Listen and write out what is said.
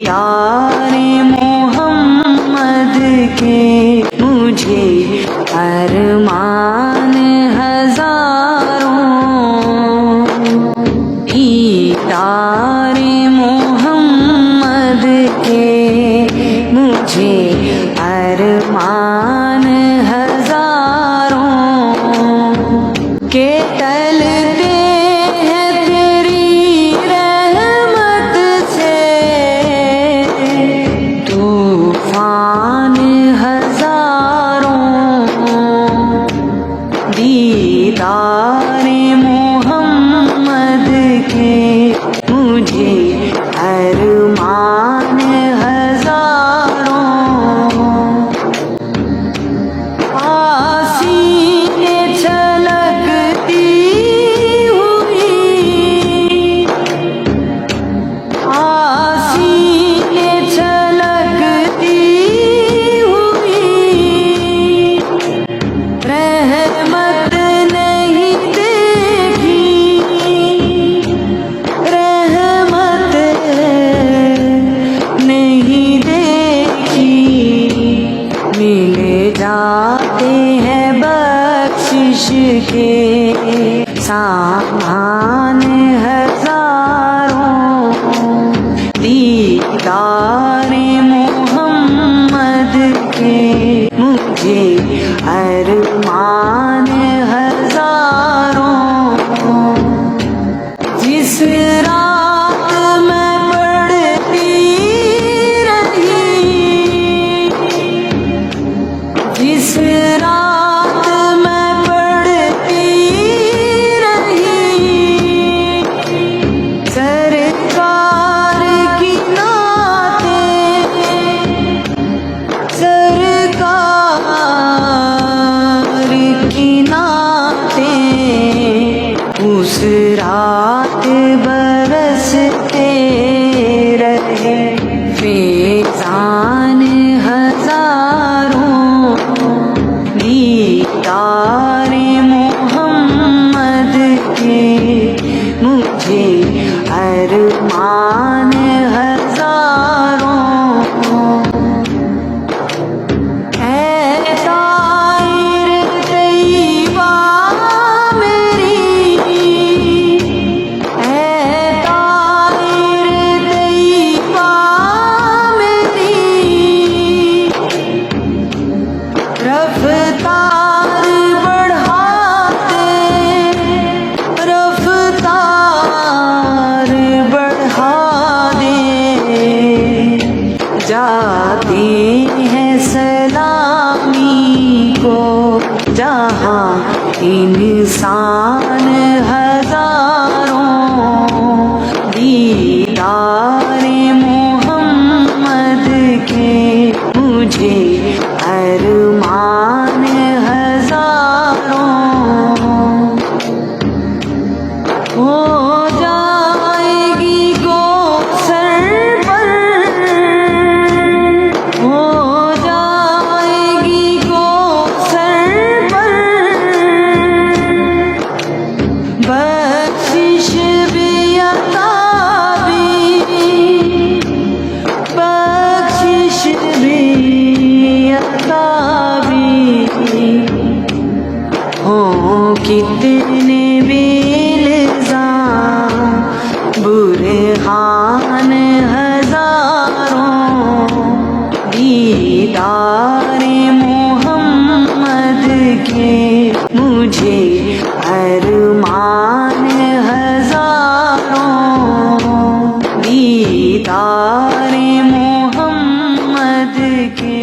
यार मोहम्मद के मुझे अरमान हजारों, दीदार मोहम्मद के मुझे अरमान हजारों के टलते हैं तेरी रहमत से, तूफान हजारों, दीदार मोहम्मद के मुझे अरमान हजारों। आसीने छलकती हुई, आसीने छलकती हुई, रहमत नहीं देखी, रहमत नहीं देखी, मिले जाते हैं बख्शिश के सामान हजारों, दीदार मोहम्मद के मुझे अरमान हजारों। जिस रात मैं पढ़ती रही, जिस रात मैं पढ़ती रही, सरकार की नातें, सरकार की नातें, उस रात बरसते रहे फैज़ान हजारों, दीदार मोहम्मद के मुझे अरमान हजारों। ऐ ताइर तैयबा मेरी, ऐ ताइर तैयबा मेरी, रफ्तार बढ़ाते, रफ्तार बढ़ा दे, जाते हैं सलामी को जहाँ इंसान हजारों, दीदार मोहम्मद के मुझे अरमान हजारों। हो जाएगी कौसर पर, हो जाएगी कौसर पर, बख्शिश भी अता भी, बख्शिश भी अता भी। हो कितने भी इल्ज़ाम, बुरहान हजारों, दीदार मोहम्मद के मुझे अरमान हजारों, दीदार मोहम्मद के